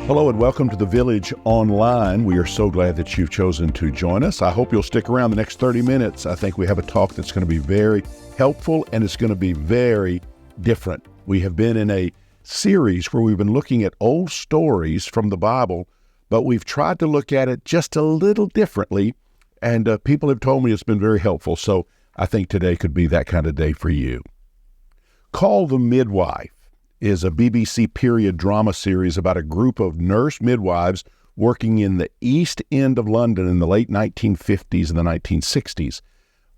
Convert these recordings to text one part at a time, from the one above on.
Hello and welcome to The Village Online. We are so glad that you've chosen to join us. I hope you'll stick around the next 30 minutes. I think we have a talk that's going to be very helpful and it's going to be very different. We have been in a series where we've been looking at old stories from the Bible, but we've tried to look at it just a little differently, and people have told me it's been very helpful, so I think today could be that kind of day for you. Call the Midwife is a BBC period drama series about a group of nurse midwives working in the East End of London in the late 1950s and the 1960s.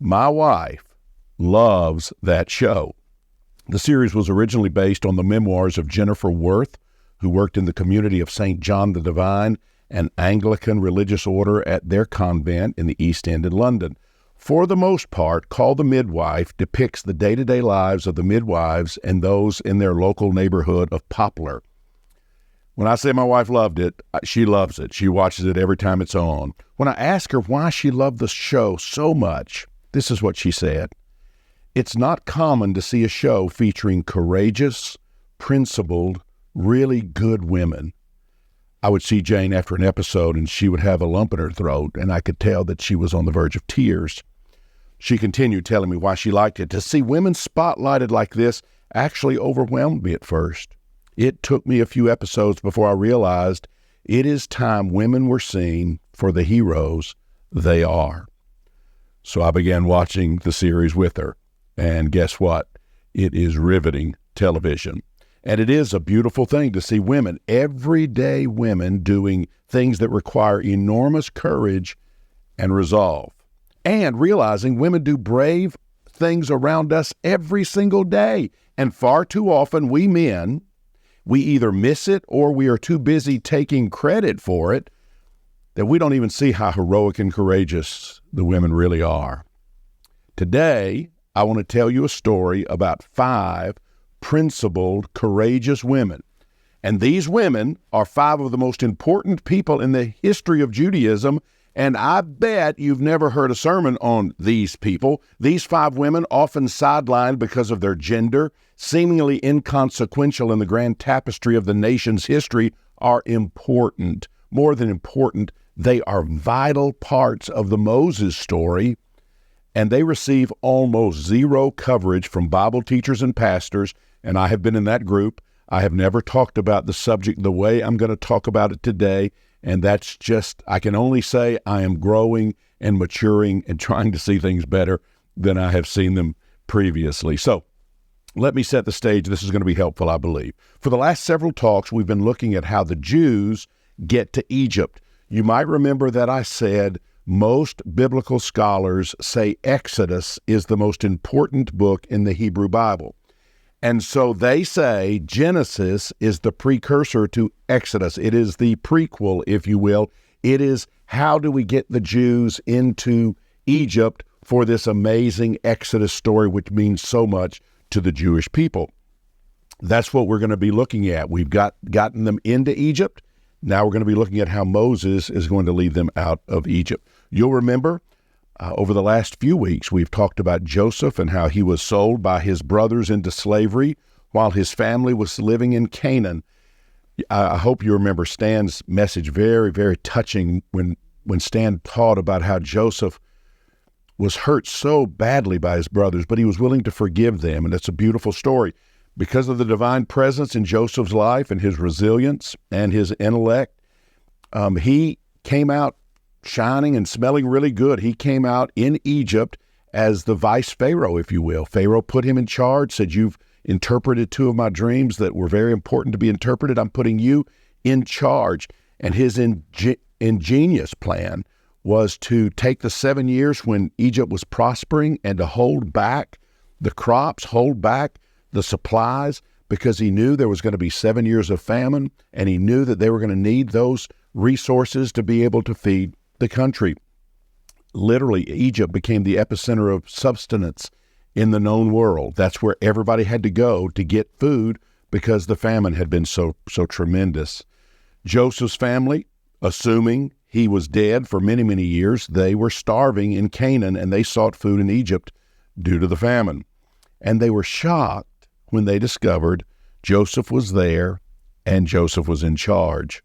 My wife loves that show. The series was originally based on the memoirs of Jennifer Worth, who worked in the community of St. John the Divine, an Anglican religious order at their convent in the East End in London. For the most part, Call the Midwife depicts the day-to-day lives of the midwives and those in their local neighborhood of Poplar. When I say my wife loved it, she loves it. She watches it every time it's on. When I asked her why she loved the show so much, this is what she said. It's not common to see a show featuring courageous, principled, really good women. I would see Jane after an episode and she would have a lump in her throat, and I could tell that she was on the verge of tears. She continued telling me why she liked it. To see women spotlighted like this actually overwhelmed me at first. It took me a few episodes before I realized it is time women were seen for the heroes they are. So I began watching the series with her, and guess what? It is riveting television. And it is a beautiful thing to see women, everyday women, doing things that require enormous courage and resolve. And realizing women do brave things around us every single day. And far too often, we men, we either miss it or we are too busy taking credit for it that we don't even see how heroic and courageous the women really are. Today, I want to tell you a story about 5 principled, courageous women. And these women are 5 of the most important people in the history of Judaism, and I bet you've never heard a sermon on these people. These 5 women, often sidelined because of their gender, seemingly inconsequential in the grand tapestry of the nation's history, are important. More than important, they are vital parts of the Moses story, and they receive almost zero coverage from Bible teachers and pastors, and I have been in that group. I have never talked about the subject the way I'm going to talk about it today, and that's just, I can only say I am growing and maturing and trying to see things better than I have seen them previously. So let me set the stage. This is going to be helpful, I believe. For the last several talks, we've been looking at how the Jews get to Egypt. You might remember that I said most biblical scholars say Exodus is the most important book in the Hebrew Bible. And so they say Genesis is the precursor to Exodus. It is the prequel, if you will. It is how do we get the Jews into Egypt for this amazing Exodus story, which means so much to the Jewish people. That's what we're going to be looking at. We've gotten them into Egypt. Now we're going to be looking at how Moses is going to lead them out of Egypt. You'll remember over the last few weeks, we've talked about Joseph and how he was sold by his brothers into slavery while his family was living in Canaan. I hope you remember Stan's message, very, very touching when Stan taught about how Joseph was hurt so badly by his brothers, but he was willing to forgive them, and it's a beautiful story. Because of the divine presence in Joseph's life and his resilience and his intellect, he came out shining and smelling really good. He came out in Egypt as the vice Pharaoh, if you will. Pharaoh put him in charge, said, you've interpreted 2 of my dreams that were very important to be interpreted. I'm putting you in charge. And his ingenious plan was to take the 7 years when Egypt was prospering and to hold back the crops, hold back the supplies, because he knew there was going to be 7 years of famine, and he knew that they were going to need those resources to be able to feed the country. Literally, Egypt became the epicenter of subsistence in the known world. That's where everybody had to go to get food because the famine had been so tremendous. Joseph's family, assuming he was dead for many, many years, they were starving in Canaan, and they sought food in Egypt due to the famine. And they were shocked when they discovered Joseph was there and Joseph was in charge.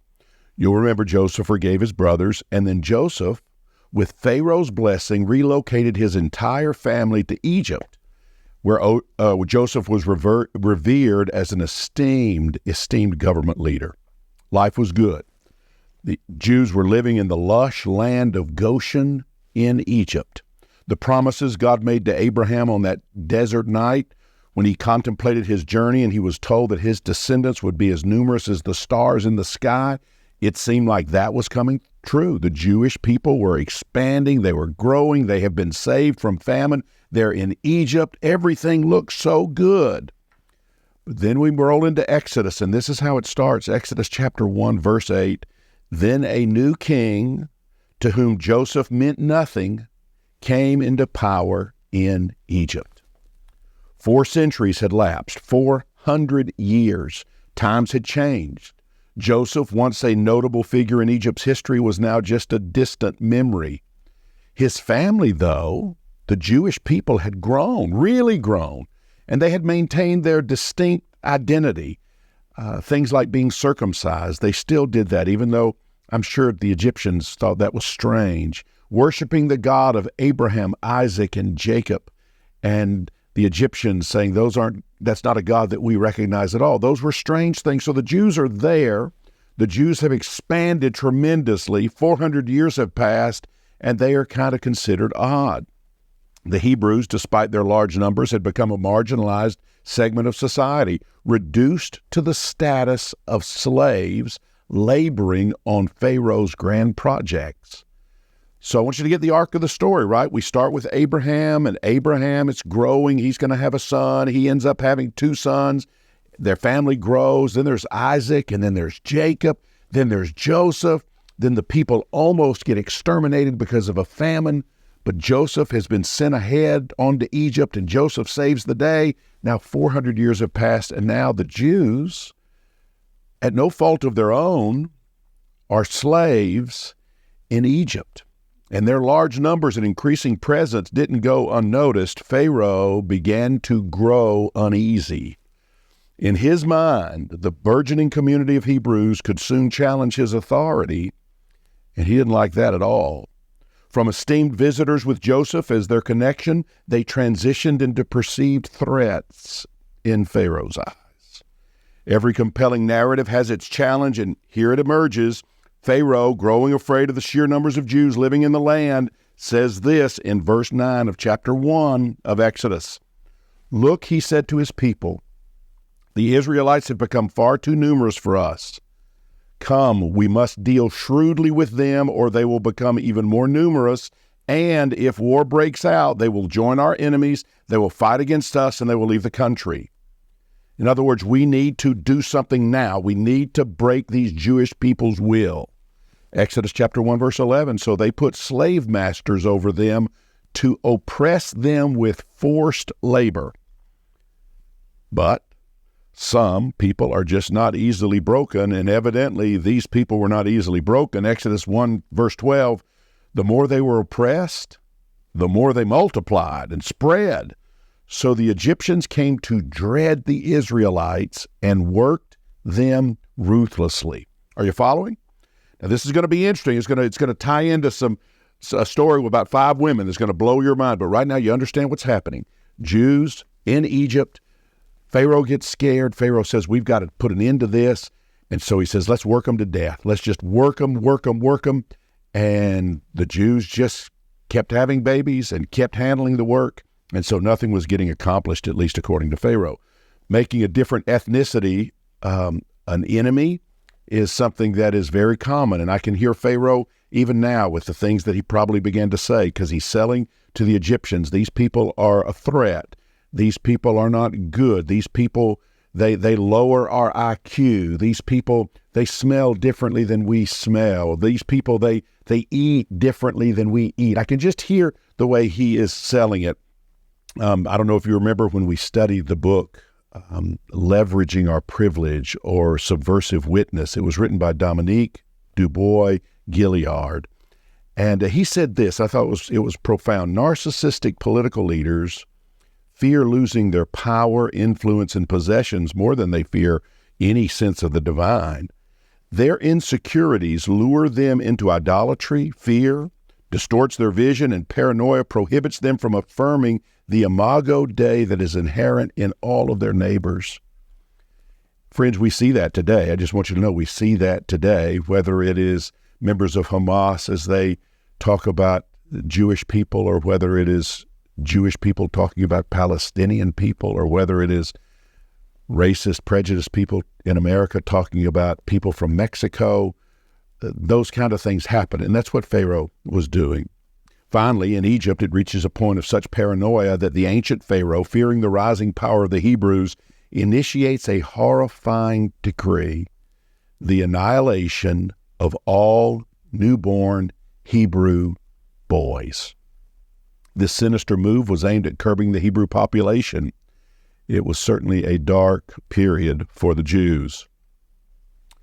You'll remember Joseph forgave his brothers, and then Joseph, with Pharaoh's blessing, relocated his entire family to Egypt, where Joseph was revered as an esteemed government leader. Life was good. The Jews were living in the lush land of Goshen in Egypt. The promises God made to Abraham on that desert night when he contemplated his journey and he was told that his descendants would be as numerous as the stars in the sky, it seemed like that was coming true. The Jewish people were expanding. They were growing. They have been saved from famine. They're in Egypt. Everything looks so good. But then we roll into Exodus, and this is how it starts. Exodus chapter 1, verse 8. Then a new king, to whom Joseph meant nothing, came into power in Egypt. 4 centuries had lapsed, 400 years. Times had changed. Joseph, once a notable figure in Egypt's history, was now just a distant memory. His family, though, the Jewish people, had grown, really grown, and they had maintained their distinct identity. Things like being circumcised, they still did that, even though I'm sure the Egyptians thought that was strange. Worshiping the God of Abraham, Isaac, and Jacob, and the Egyptians saying that's not a God that we recognize at all. Those were strange things. So the Jews are there. The Jews have expanded tremendously. 400 years have passed, and they are kind of considered odd. The Hebrews, despite their large numbers, had become a marginalized segment of society, reduced to the status of slaves laboring on Pharaoh's grand projects. So I want you to get the arc of the story, right? We start with Abraham, and Abraham, it's growing. He's going to have a son. He ends up having 2 sons. Their family grows. Then there's Isaac, and then there's Jacob. Then there's Joseph. Then the people almost get exterminated because of a famine. But Joseph has been sent ahead onto Egypt, and Joseph saves the day. Now 400 years have passed, and now the Jews, at no fault of their own, are slaves in Egypt. And their large numbers and increasing presence didn't go unnoticed. Pharaoh began to grow uneasy. In his mind, the burgeoning community of Hebrews could soon challenge his authority, and he didn't like that at all. From esteemed visitors with Joseph as their connection, they transitioned into perceived threats in Pharaoh's eyes. Every compelling narrative has its challenge, and here it emerges. Pharaoh, growing afraid of the sheer numbers of Jews living in the land, says this in verse 9 of chapter 1 of Exodus. Look, he said to his people, the Israelites have become far too numerous for us. Come, we must deal shrewdly with them, or they will become even more numerous, and if war breaks out, they will join our enemies, they will fight against us, and they will leave the country. In other words, we need to do something now. We need to break these Jewish people's will. Exodus chapter 1, verse 11, so they put slave masters over them to oppress them with forced labor. But some people are just not easily broken, and evidently these people were not easily broken. Exodus 1, verse 12, the more they were oppressed, the more they multiplied and spread. So the Egyptians came to dread the Israelites and worked them ruthlessly. Are you following? Now, this is going to be interesting. It's going to tie into a story about 5 women that's going to blow your mind. But right now, you understand what's happening. Jews in Egypt, Pharaoh gets scared. Pharaoh says, we've got to put an end to this. And so he says, let's work them to death. Let's just work them. And the Jews just kept having babies and kept handling the work. And so nothing was getting accomplished, at least according to Pharaoh. Making a different ethnicity an enemy is something that is very common. And I can hear Pharaoh even now with the things that he probably began to say, because he's selling to the Egyptians. These people are a threat. These people are not good. These people, they lower our IQ. These people, they smell differently than we smell. These people, they eat differently than we eat. I can just hear the way he is selling it. I don't know if you remember when we studied the book, Leveraging Our Privilege or Subversive Witness. It was written by Dominique Dubois Gilliard. And he said this, I thought it was profound. Narcissistic political leaders fear losing their power, influence, and possessions more than they fear any sense of the divine. Their insecurities lure them into idolatry, fear, distorts their vision, and paranoia prohibits them from affirming the imago Dei that is inherent in all of their neighbors. Friends, we see that today. I just want you to know we see that today, whether it is members of Hamas as they talk about Jewish people, or whether it is Jewish people talking about Palestinian people, or whether it is racist, prejudiced people in America talking about people from Mexico. Those kind of things happen, and that's what Pharaoh was doing. Finally, in Egypt, it reaches a point of such paranoia that the ancient Pharaoh, fearing the rising power of the Hebrews, initiates a horrifying decree: the annihilation of all newborn Hebrew boys. This sinister move was aimed at curbing the Hebrew population. It was certainly a dark period for the Jews.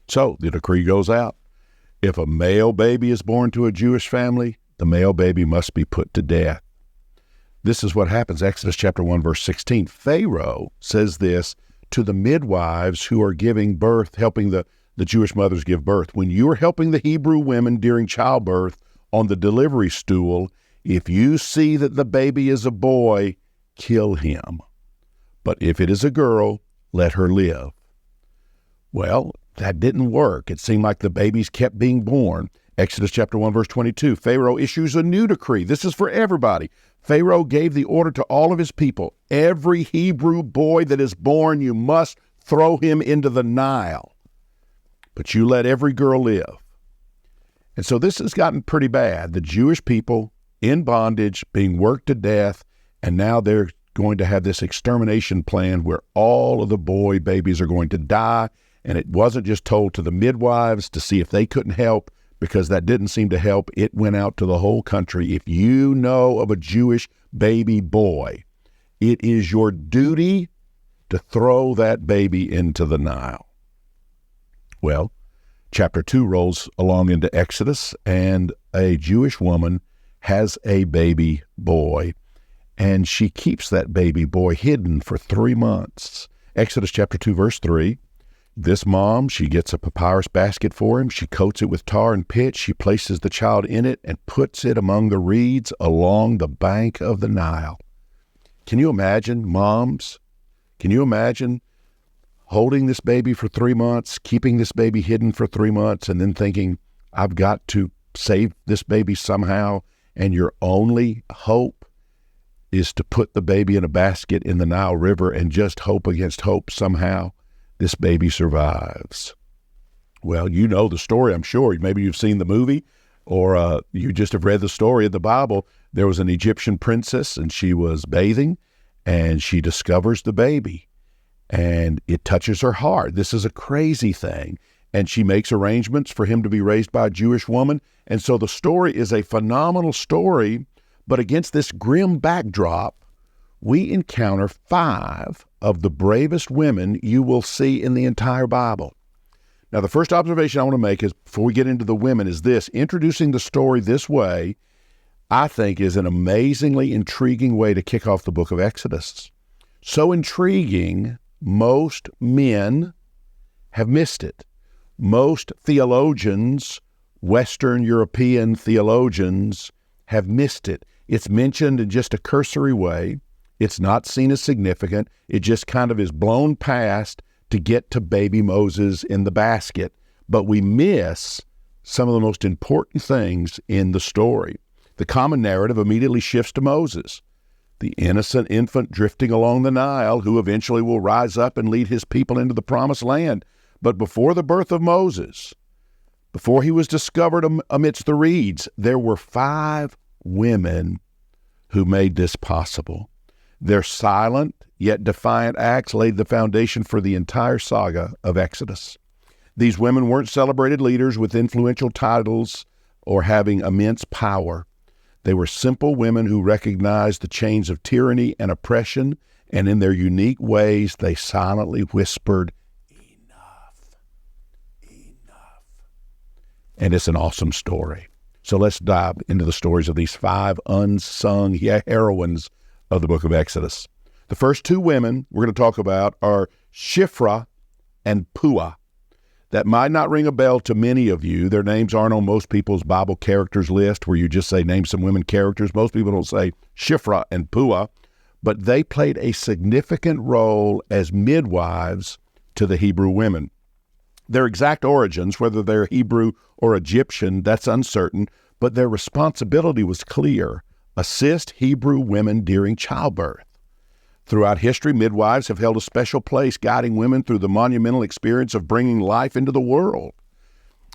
So the decree goes out. If a male baby is born to a Jewish family, the male baby must be put to death. This is what happens. Exodus chapter 1, verse 16. Pharaoh says this to the midwives who are giving birth, helping the Jewish mothers give birth. When you are helping the Hebrew women during childbirth on the delivery stool, if you see that the baby is a boy, kill him. But if it is a girl, let her live. Well, that didn't work. It seemed like the babies kept being born. Exodus chapter 1, verse 22, Pharaoh issues a new decree. This is for everybody. Pharaoh gave the order to all of his people: every Hebrew boy that is born, you must throw him into the Nile, but you let every girl live. And so this has gotten pretty bad. The Jewish people in bondage, being worked to death, and now they're going to have this extermination plan where all of the boy babies are going to die. And it wasn't just told to the midwives to see if they couldn't help, because that didn't seem to help. It went out to the whole country. If you know of a Jewish baby boy, it is your duty to throw that baby into the Nile. Well, chapter 2 rolls along into Exodus, and a Jewish woman has a baby boy, and she keeps that baby boy hidden for 3 months. Exodus chapter 2, verse 3. This mom, she gets a papyrus basket for him. She coats it with tar and pitch. She places the child in it and puts it among the reeds along the bank of the Nile. Can you imagine, moms? Can you imagine holding this baby for 3 months, keeping this baby hidden for 3 months, and then thinking, I've got to save this baby somehow, and your only hope is to put the baby in a basket in the Nile River and just hope against hope somehow this baby survives? Well, you know the story, I'm sure. Maybe you've seen the movie, or you just have read the story in the Bible. There was an Egyptian princess, and she was bathing, and she discovers the baby, and it touches her heart. This is a crazy thing. And she makes arrangements for him to be raised by a Jewish woman. And so the story is a phenomenal story, but against this grim backdrop, we encounter 5 of the bravest women you will see in the entire Bible. Now, the first observation I want to make is, before we get into the women, is this: introducing the story this way, I think, is an amazingly intriguing way to kick off the book of Exodus. So intriguing, most men have missed it. Most theologians, Western European theologians, have missed it. It's mentioned in just a cursory way. It's not seen as significant. It just kind of is blown past to get to baby Moses in the basket. But we miss some of the most important things in the story. The common narrative immediately shifts to Moses, the innocent infant drifting along the Nile, who eventually will rise up and lead his people into the promised land. But before the birth of Moses, before he was discovered amidst the reeds, there were 5 women who made this possible. Their silent yet defiant acts laid the foundation for the entire saga of Exodus. These women weren't celebrated leaders with influential titles or having immense power. They were simple women who recognized the chains of tyranny and oppression, and in their unique ways, they silently whispered, "Enough, enough." And it's an awesome story. So let's dive into the stories of these 5 unsung heroines of the book of Exodus. The first 2 women we're going to talk about are Shiphrah and Puah. that might not ring a bell to many of you. Their names aren't on most people's Bible characters list where you just say, name some women characters. Most people don't say Shiphrah and Puah, but they played a significant role as midwives to the Hebrew women. Their exact origins, whether they're Hebrew or Egyptian, that's uncertain, but their responsibility was clear: assist Hebrew women during childbirth. Throughout history, midwives have held a special place guiding women through the monumental experience of bringing life into the world.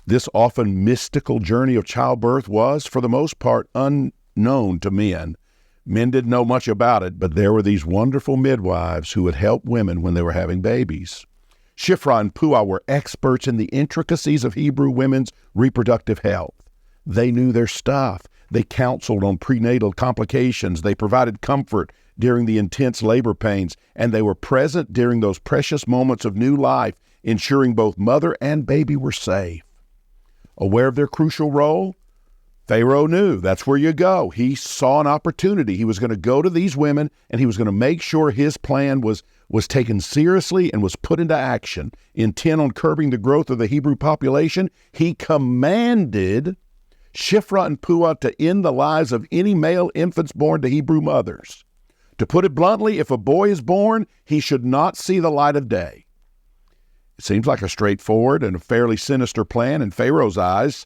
This often mystical journey of childbirth was, for the most part, unknown to men. Men didn't know much about it, but there were these wonderful midwives who would help women when they were having babies. Shiphrah and Puah were experts in the intricacies of Hebrew women's reproductive health. They knew their stuff. They counseled on prenatal complications. They provided comfort during the intense labor pains, and they were present during those precious moments of new life, ensuring both mother and baby were safe. Aware of their crucial role, Pharaoh knew that's where you go. He saw an opportunity. He was going to go to these women, and he was going to make sure his plan was taken seriously and was put into action. Intent on curbing the growth of the Hebrew population, he commanded Shiphrah and Puah to end the lives of any male infants born to Hebrew mothers. To put it bluntly, if a boy is born, he should not see the light of day. It seems like a straightforward and a fairly sinister plan in Pharaoh's eyes.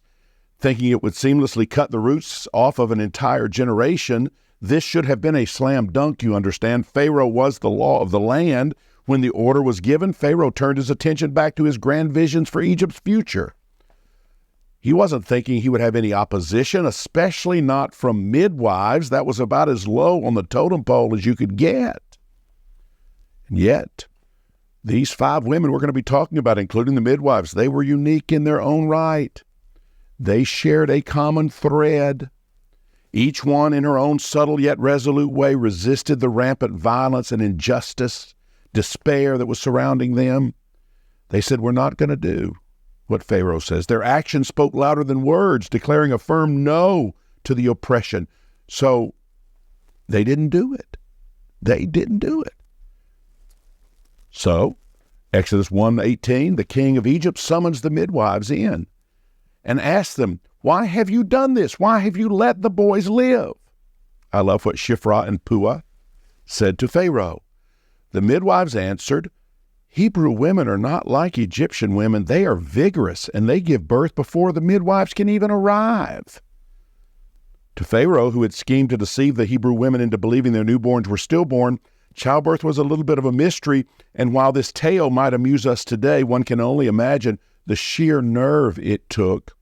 Thinking it would seamlessly cut the roots off of an entire generation, this should have been a slam dunk, you understand. Pharaoh was the law of the land. When the order was given, Pharaoh turned his attention back to his grand visions for Egypt's future. He wasn't thinking he would have any opposition, especially not from midwives. That was about as low on the totem pole as you could get. And yet, these 5 women we're going to be talking about, including the midwives, they were unique in their own right. They shared a common thread. Each one, in her own subtle yet resolute way, resisted the rampant violence and injustice, despair that was surrounding them. They said, we're not going to do what Pharaoh says. Their actions spoke louder than words, declaring a firm no to the oppression. So they didn't do it. They didn't do it. So, Exodus 1:18, the king of Egypt summons the midwives in and asks them, why have you done this? Why have you let the boys live? I love what Shiphrah and Puah said to Pharaoh. The midwives answered, Hebrew women are not like Egyptian women. They are vigorous, and they give birth before the midwives can even arrive. To Pharaoh, who had schemed to deceive the Hebrew women into believing their newborns were stillborn, childbirth was a little bit of a mystery, and while this tale might amuse us today, one can only imagine the sheer nerve it took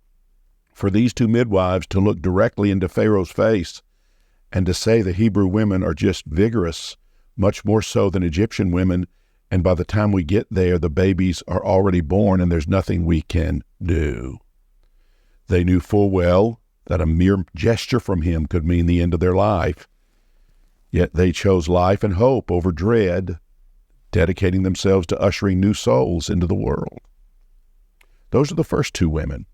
for these 2 midwives to look directly into Pharaoh's face and to say the Hebrew women are just vigorous, much more so than Egyptian women, and by the time we get there, the babies are already born and there's nothing we can do. They knew full well that a mere gesture from him could mean the end of their life, yet they chose life and hope over dread, dedicating themselves to ushering new souls into the world. Those are the first 2 women.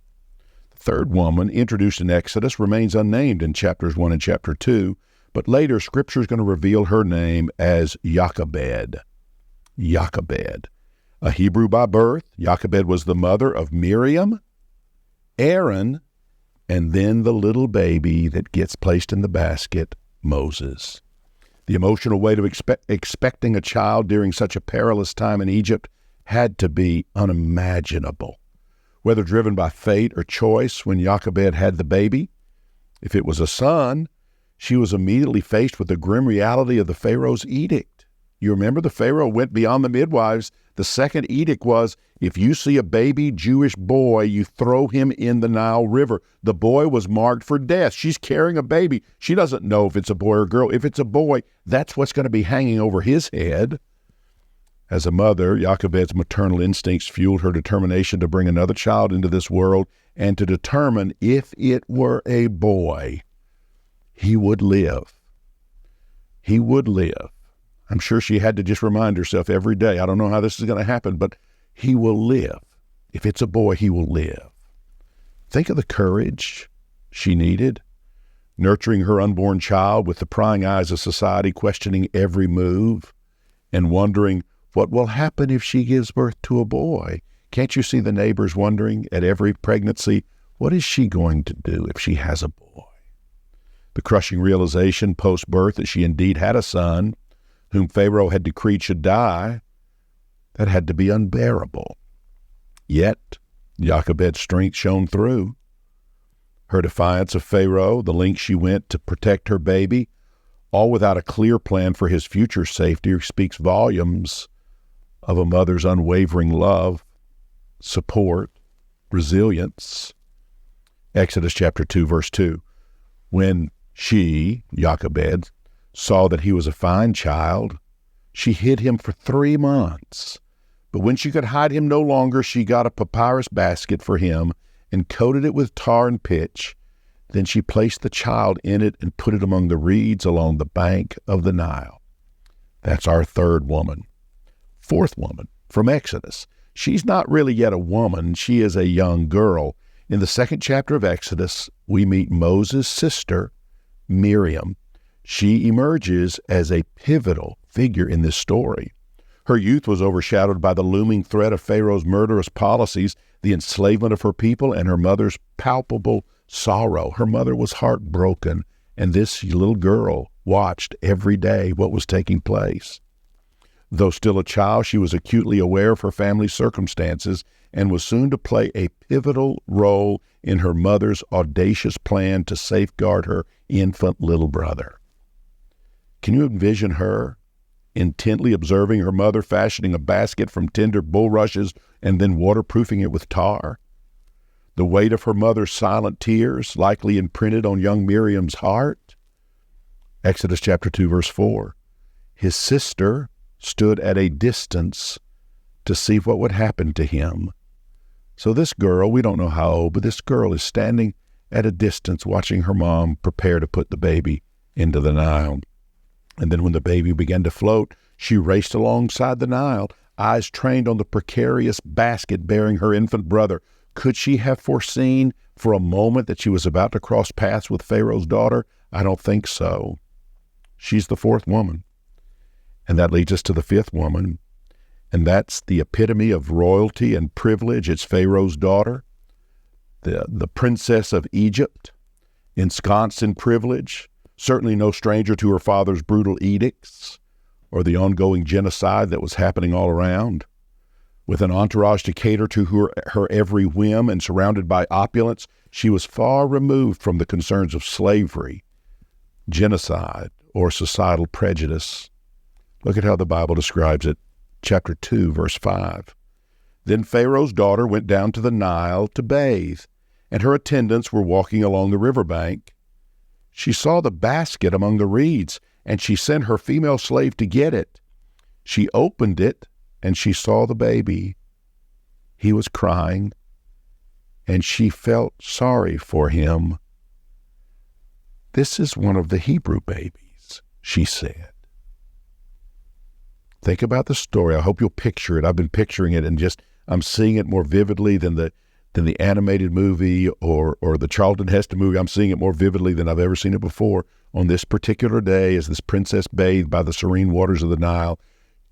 The third woman, introduced in Exodus, remains unnamed in chapters 1 and chapter 2, but later Scripture is going to reveal her name as Jochebed. Jochebed. A Hebrew by birth, Jochebed was the mother of Miriam, Aaron, and then the little baby that gets placed in the basket, Moses. The emotional weight of expecting a child during such a perilous time in Egypt had to be unimaginable. Whether driven by fate or choice when Jochebed had the baby, if it was a son, she was immediately faced with the grim reality of the Pharaoh's edict. You remember the Pharaoh went beyond the midwives. The second edict was, if you see a baby Jewish boy, you throw him in the Nile River. The boy was marked for death. She's carrying a baby. She doesn't know if it's a boy or a girl. If it's a boy, that's what's going to be hanging over his head. As a mother, Jochebed's maternal instincts fueled her determination to bring another child into this world and to determine if it were a boy, he would live. He would live. I'm sure she had to just remind herself every day, I don't know how this is going to happen, but he will live. If it's a boy, he will live. Think of the courage she needed, nurturing her unborn child with the prying eyes of society, questioning every move, and wondering, what will happen if she gives birth to a boy? Can't you see the neighbors wondering at every pregnancy, what is she going to do if she has a boy? The crushing realization post-birth that she indeed had a son, whom Pharaoh had decreed should die, that had to be unbearable. Yet, Jochebed's strength shone through. Her defiance of Pharaoh, the length she went to protect her baby, all without a clear plan for his future safety, speaks volumes of a mother's unwavering love, support, resilience. Exodus chapter 2, verse 2. When she, Jochebed, saw that he was a fine child, she hid him for 3 months. But when she could hide him no longer, she got a papyrus basket for him and coated it with tar and pitch. Then she placed the child in it and put it among the reeds along the bank of the Nile. That's our third woman. Fourth woman from Exodus. She's not really yet a woman. She is a young girl. In the 2nd chapter of Exodus, we meet Moses' sister, Miriam. She emerges as a pivotal figure in this story. Her youth was overshadowed by the looming threat of Pharaoh's murderous policies, the enslavement of her people, and her mother's palpable sorrow. Her mother was heartbroken, and this little girl watched every day what was taking place. Though still a child, she was acutely aware of her family's circumstances and was soon to play a pivotal role in her mother's audacious plan to safeguard her infant little brother. Can you envision her intently observing her mother fashioning a basket from tender bulrushes and then waterproofing it with tar? The weight of her mother's silent tears likely imprinted on young Miriam's heart. Exodus chapter 2, verse 4. His sister stood at a distance to see what would happen to him. So this girl, we don't know how old, but this girl is standing at a distance watching her mom prepare to put the baby into the Nile. And then when the baby began to float, she raced alongside the Nile, eyes trained on the precarious basket bearing her infant brother. Could she have foreseen for a moment that she was about to cross paths with Pharaoh's daughter? I don't think so. She's the fourth woman. And that leads us to the fifth woman, and that's the epitome of royalty and privilege. It's Pharaoh's daughter, the princess of Egypt, ensconced in privilege, certainly no stranger to her father's brutal edicts or the ongoing genocide that was happening all around. With an entourage to cater to her every whim and surrounded by opulence, she was far removed from the concerns of slavery, genocide, or societal prejudice. Look at how the Bible describes it. Chapter 2, verse 5. Then Pharaoh's daughter went down to the Nile to bathe, and her attendants were walking along the riverbank. She saw the basket among the reeds, and she sent her female slave to get it. She opened it, and she saw the baby. He was crying, and she felt sorry for him. This is one of the Hebrew babies, she said. Think about the story. I hope you'll picture it. I've been picturing it, and I'm seeing it more vividly than the animated movie or the Charlton Heston movie. I'm seeing it more vividly than I've ever seen it before. On this particular day, as this princess bathed by the serene waters of the Nile,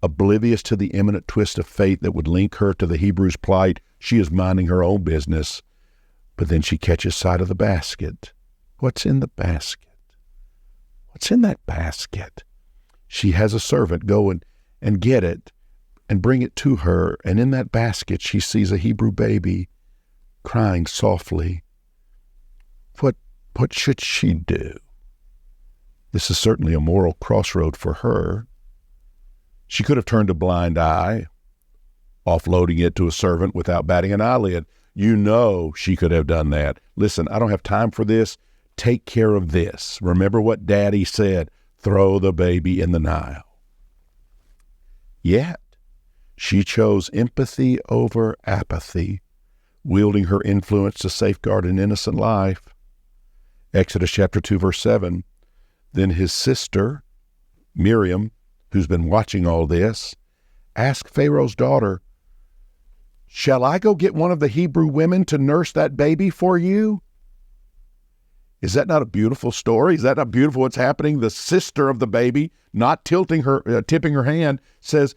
oblivious to the imminent twist of fate that would link her to the Hebrews' plight, she is minding her own business. But then she catches sight of the basket. What's in the basket? What's in that basket? She has a servant go and get it and bring it to her, and in that basket she sees a Hebrew baby crying softly. What should she do? This is certainly a moral crossroad for her. She could have turned a blind eye, offloading it to a servant without batting an eyelid. You know she could have done that. Listen, I don't have time for this. Take care of this. Remember what Daddy said, throw the baby in the Nile. Yet, she chose empathy over apathy, wielding her influence to safeguard an innocent life. Exodus chapter 2, verse 7, then his sister, Miriam, who's been watching all this, asked Pharaoh's daughter, shall I go get one of the Hebrew women to nurse that baby for you? Is that not a beautiful story? Is that not beautiful what's happening? The sister of the baby, not tipping her hand, says,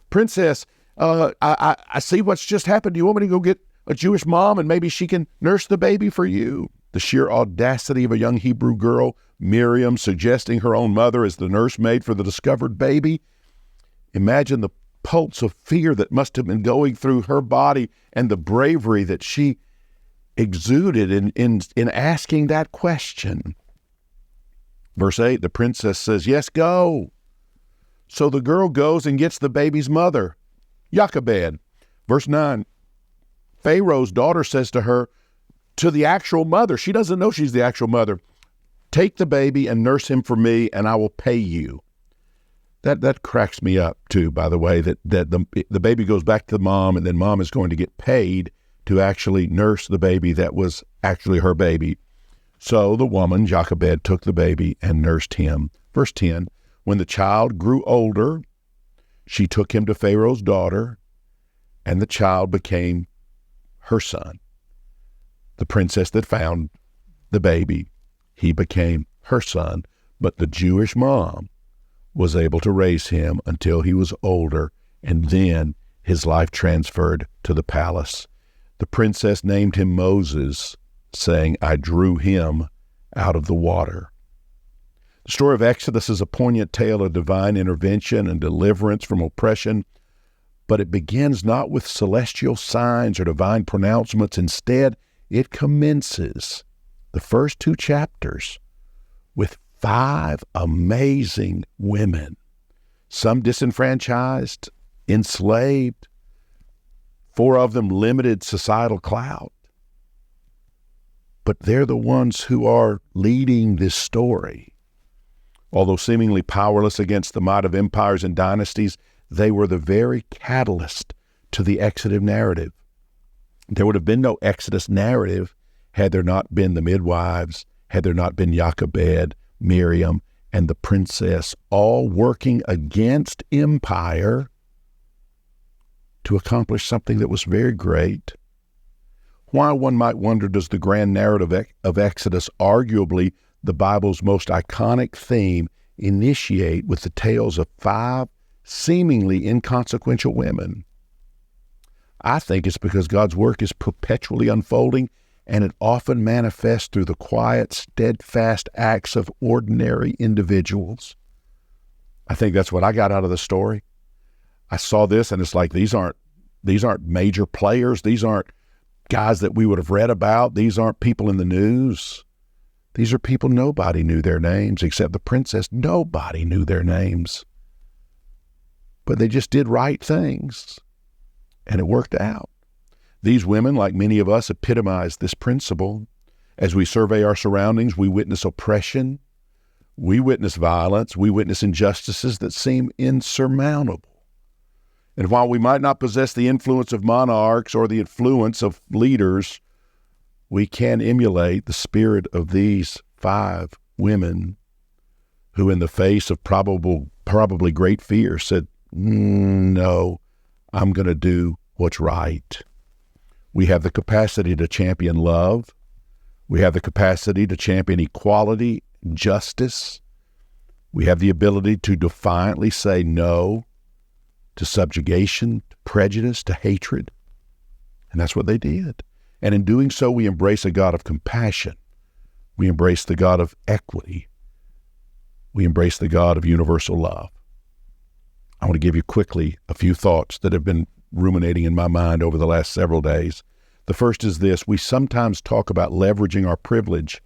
Princess, I see what's just happened. Do you want me to go get a Jewish mom and maybe she can nurse the baby for you? The sheer audacity of a young Hebrew girl, Miriam, suggesting her own mother as the nursemaid for the discovered baby. Imagine the pulse of fear that must have been going through her body and the bravery that she exuded in asking that question. Verse 8, the princess says, yes, go. So the girl goes and gets the baby's mother, Jochebed. Verse 9, Pharaoh's daughter says to her, to the actual mother, she doesn't know she's the actual mother, take the baby and nurse him for me, and I will pay you. That cracks me up, too, by the way, that the baby goes back to the mom, and then mom is going to get paid to actually nurse the baby that was actually her baby. So the woman, Jochebed, took the baby and nursed him. Verse 10, when the child grew older, she took him to Pharaoh's daughter, and the child became her son. The princess that found the baby, he became her son, but the Jewish mom was able to raise him until he was older, and then his life transferred to the palace. The princess named him Moses, saying, I drew him out of the water. The story of Exodus is a poignant tale of divine intervention and deliverance from oppression, but it begins not with celestial signs or divine pronouncements. Instead, it commences the first 2 chapters with 5 amazing women, some disenfranchised, enslaved, 4 of them limited societal clout. But they're the ones who are leading this story. Although seemingly powerless against the might of empires and dynasties, they were the very catalyst to the Exodus narrative. There would have been no Exodus narrative had there not been the midwives, had there not been Jochebed, Miriam, and the princess, all working against empire to accomplish something that was very great. Why, one might wonder, does the grand narrative of Exodus, arguably the Bible's most iconic theme, initiate with the tales of 5 seemingly inconsequential women? I think it's because God's work is perpetually unfolding, and it often manifests through the quiet, steadfast acts of ordinary individuals. I think that's what I got out of the story. I saw this, and it's like, these aren't major players. These aren't guys that we would have read about. These aren't people in the news. These are people nobody knew their names except the princess. Nobody knew their names. But they just did right things, and it worked out. These women, like many of us, epitomize this principle. As we survey our surroundings, we witness oppression, we witness violence, we witness injustices that seem insurmountable. And while we might not possess the influence of monarchs or the influence of leaders, we can emulate the spirit of these 5 women who, in the face of probably great fear, said, no, I'm going to do what's right. We have the capacity to champion love. We have the capacity to champion equality, justice. We have the ability to defiantly say no to subjugation, to prejudice, to hatred. And that's what they did. And in doing so, we embrace a God of compassion. We embrace the God of equity. We embrace the God of universal love. I want to give you quickly a few thoughts that have been ruminating in my mind over the last several days. The first is this: we sometimes talk about leveraging our privilege,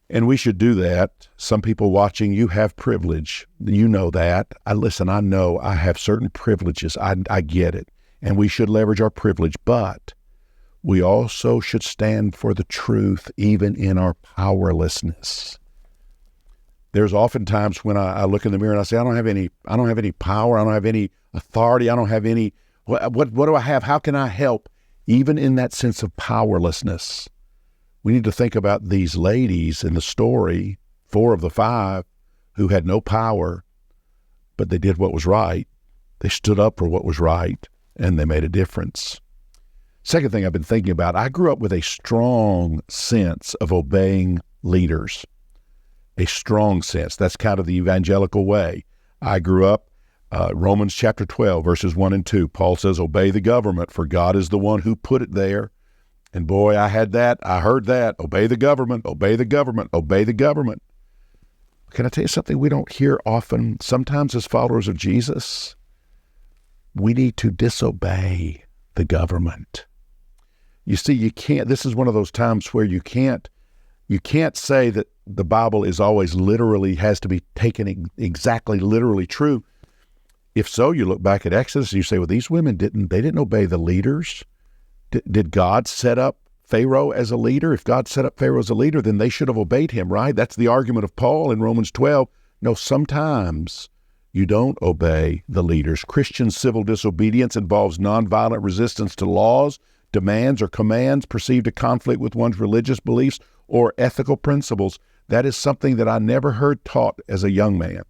and we should do that. Some people watching, you have privilege. You know that. I know I have certain privileges. I get it. And we should leverage our privilege, but we also should stand for the truth even in our powerlessness. There's oftentimes when I look in the mirror and I say, I don't have any power, I don't have any authority, I don't have any, what do I have? How can I help? Even in that sense of powerlessness, we need to think about these ladies in the story, 4 of the 5, who had no power, but they did what was right. They stood up for what was right, and they made a difference. Second thing I've been thinking about, I grew up with a strong sense of obeying leaders. A strong sense. That's kind of the evangelical way. I grew up Romans chapter 12, verses 1 and 2, Paul says, obey the government, for God is the one who put it there. And boy, I heard that. Obey the government, obey the government, obey the government. Can I tell you something we don't hear often? Sometimes as followers of Jesus, we need to disobey the government. You see, you can't, this is one of those times where you can't say that the Bible is always literally, has to be taken exactly literally true. If so, you look back at Exodus and you say, well, these women didn't obey the leaders. Did God set up Pharaoh as a leader? If God set up Pharaoh as a leader, then they should have obeyed him, right? That's the argument of Paul in Romans 12. No, sometimes you don't obey the leaders. Christian civil disobedience involves nonviolent resistance to laws, demands, or commands perceived to conflict with one's religious beliefs or ethical principles. That is something that I never heard taught as a young man.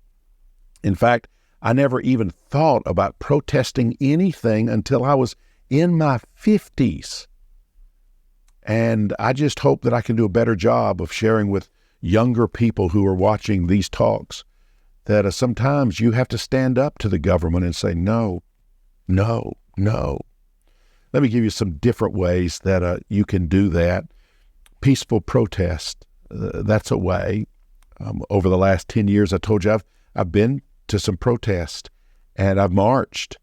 In fact, I never even thought about protesting anything until I was in my 50s. And I just hope that I can do a better job of sharing with younger people who are watching these talks that sometimes you have to stand up to the government and say, no, no, no. Let me give you some different ways that you can do that. Peaceful protest, that's a way. Over the last 10 years, I told you I've been to some protest and I've marched.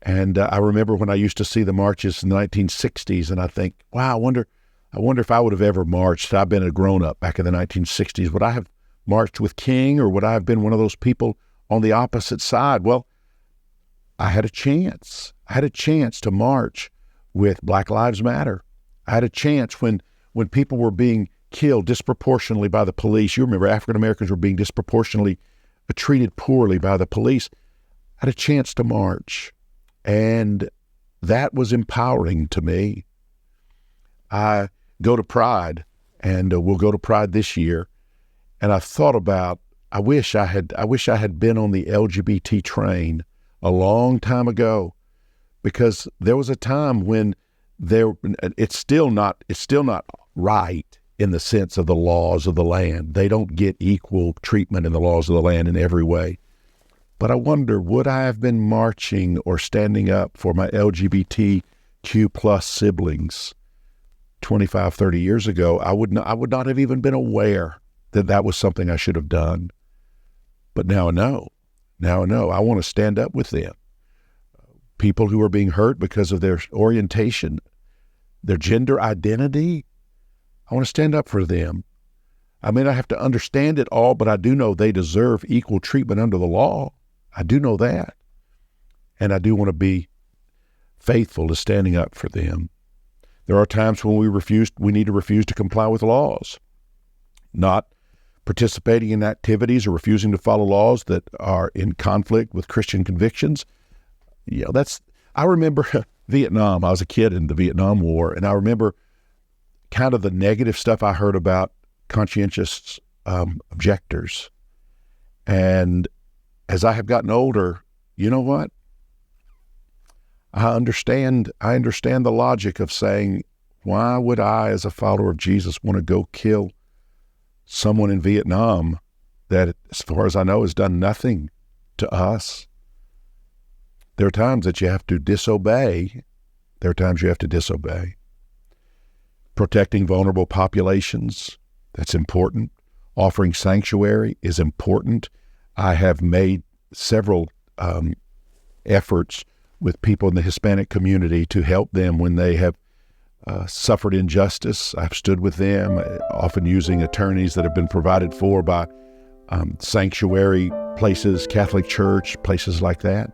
And I remember when I used to see the marches in the 1960s, and I think, wow, I wonder if I would have ever marched. I've been a grown-up back in the 1960s. Would I have marched with King, or would I have been one of those people on the opposite side? Well, I had a chance. I had a chance to march with Black Lives Matter. I had a chance when people were being killed disproportionately by the police. You remember African Americans were being disproportionately treated poorly by the police. I had a chance to march, and that was empowering to me. I go to Pride, and we'll go to Pride this year, and I thought about, I wish I had been on the LGBT train a long time ago, because there was a time when it's still not right in the sense of the laws of the land. They don't get equal treatment in the laws of the land in every way. But I wonder, would I have been marching or standing up for my LGBTQ plus siblings 25, 30 years ago? I would not have even been aware that was something I should have done. But now I know. Now I know. I want to stand up with them. People who are being hurt because of their orientation, their gender identity, I want to stand up for them. I may not have to understand it all, but I do know they deserve equal treatment under the law. I do know that. And I do want to be faithful to standing up for them. There are times when we need to refuse to comply with laws, not participating in activities or refusing to follow laws that are in conflict with Christian convictions. I remember Vietnam. I was a kid in the Vietnam War, and I remember kind of the negative stuff I heard about conscientious objectors. And as I have gotten older, you know what? I understand the logic of saying, why would I, as a follower of Jesus, want to go kill someone in Vietnam that, as far as I know, has done nothing to us? There are times that you have to disobey. There are times you have to disobey. Protecting vulnerable populations, that's important. Offering sanctuary is important. I have made several efforts with people in the Hispanic community to help them when they have suffered injustice. I've stood with them, often using attorneys that have been provided for by sanctuary places, Catholic Church, places like that.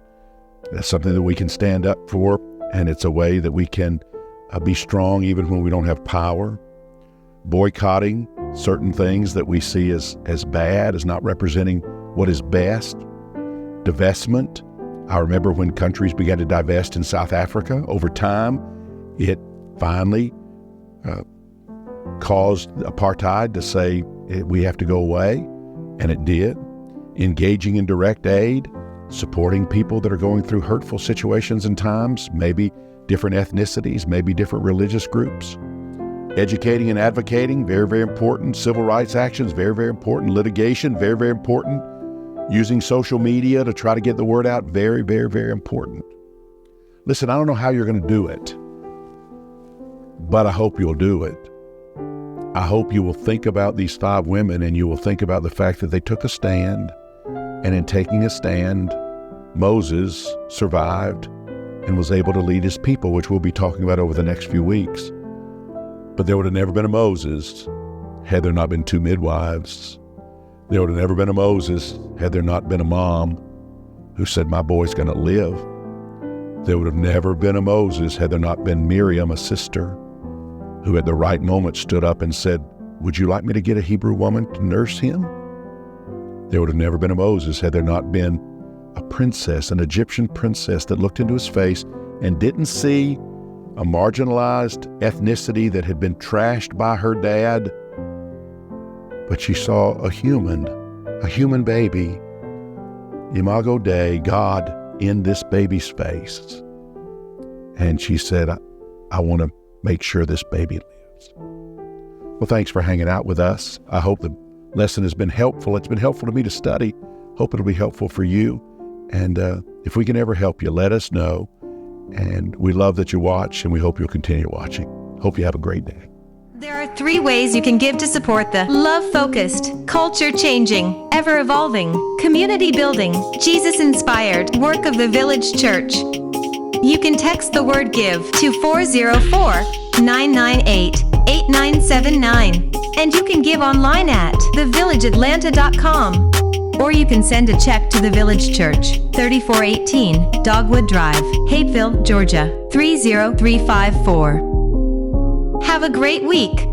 That's something that we can stand up for, and it's a way that we can be strong even when we don't have power. Boycotting certain things that we see as bad, as not representing what is best. Divestment. I remember when countries began to divest in South Africa. Over time, it finally caused apartheid to say we have to go away, and it did. Engaging in direct aid, supporting people that are going through hurtful situations and times, maybe different ethnicities, maybe different religious groups. Educating and advocating, very, very important. Civil rights actions, very, very important. Litigation, very, very important. Using social media to try to get the word out, very, very, very important. Listen, I don't know how you're going to do it, but I hope you'll do it. I hope you will think about these 5 women, and you will think about the fact that they took a stand, and in taking a stand, Moses survived and was able to lead his people, which we'll be talking about over the next few weeks. But there would have never been a Moses had there not been 2 midwives. There would have never been a Moses had there not been a mom who said, my boy's going to live. There would have never been a Moses had there not been Miriam, a sister, who at the right moment stood up and said, would you like me to get a Hebrew woman to nurse him? There would have never been a Moses had there not been a princess, an Egyptian princess that looked into his face and didn't see a marginalized ethnicity that had been trashed by her dad, but she saw a human baby, Imago Dei, God in this baby's face. And she said, I want to make sure this baby lives. Well, thanks for hanging out with us. I hope the lesson has been helpful. It's been helpful to me to study. Hope it'll be helpful for you. And if we can ever help you, let us know. And we love that you watch, and we hope you'll continue watching. Hope you have a great day. There are 3 ways you can give to support the love-focused, culture-changing, ever-evolving, community-building, Jesus-inspired work of the Village Church. You can text the word GIVE to 404-998-8979, and you can give online at thevillageatlanta.com. Or you can send a check to the Village Church, 3418 Dogwood Drive, Hapeville, Georgia, 30354. Have a great week.